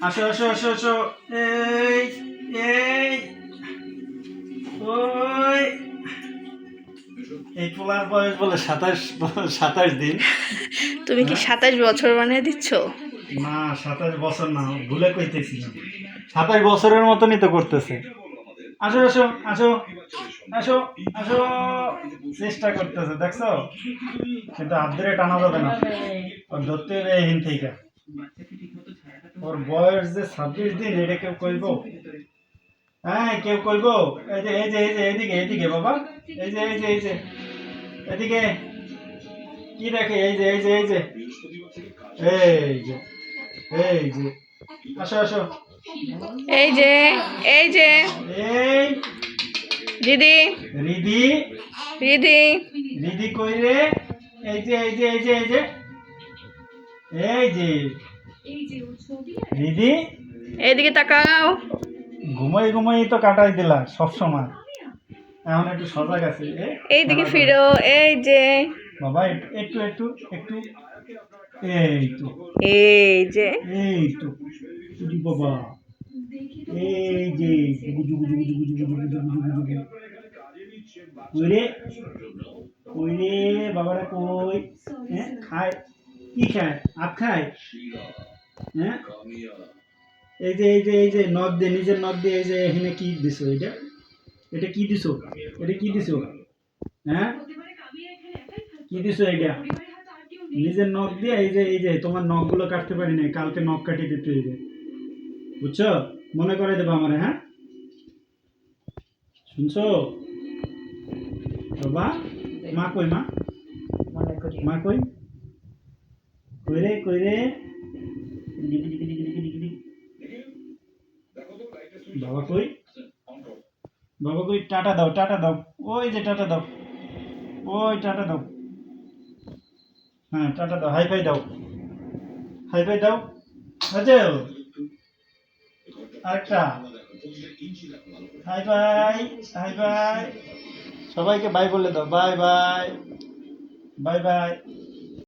আসো আসো আসো আসো। এই এই ওই এই পোলার বয়স বলে 27 দিন। তুমি কি হ্যাঁ 27 বছর বানিয়ে দিচ্ছ? না, 27 বছর না, ভুলে কইতেছিলাম। 27 বছরের মতনই তো করতেছে। আসো আসো আসো আসো আসো। চেষ্টা করতেছে দেখছো, কিন্তু হাত ধরে টানা যাবে না, ওর ধরতে হবে এইখান থেকে। ওর বয়স যে 26 দিন, এটা কেউ কইব? হ্যাঁ কেউ কইব? এই যে এই যে এই যে এইদিকে এইদিকে বাবা, এই যে এই যে এই যে এদিকে কি দেখে? এই যে এই যে এই যে এই যে এই যে আসো আসো। এই যে এই যে এই দিদি রিদি দিদি রিদি কই রে? এই যে এই যে এই যে এই যে এই যে রিদি, এইদিকে তাকাও। ঘুমাই ঘুমাই তো কাটাই দিলা সব সময়, এখন একটু সজাগ আছে। এইদিকে খেলা করে ফিরো। এই যে বাবা, একটু একটু একটু এই তো এই যে এই তো রি বাবা, এই যে গুজু গুজু গুজু গুজু গুজু গুজু গুজু গুজু কই রে? কই রে বাবারা কই? হ্যাঁ খায়, কি খায়? আপ খায়? হ্যাঁ এই যে এই যে এই যে নখ দিয়ে, নিজের নখ দিয়ে, এই যে এখানে কি দিছো? এটা এটা কি দিছো? এটা কি দিছো? হ্যাঁ কি দিছো এটা? নিজের নখ দিয়ে এই যে এই যে তোমার নখগুলো কাটতে পারি নাই, কালকে নখ কাটিয়ে দিতে হইবে, বুঝছো? মনে করে দেবো আমারে, হ্যাঁ? শুনছো বাবা? মা কই? মা মা কই? কই রে কই রে? বাবা কই? বাবা কই? টাটা দাও টাটা দাও। ওই যে টাটা দাও, ওই টাটা দাও। হ্যাঁ টাটা দাও, হাই ফাই দাও, হাই ফাই দাও। আচ্ছা আরেকটা হাই বাই, হাই বাই। সবাইকে বাই বলে দাও, বাই বাই, বাই বাই।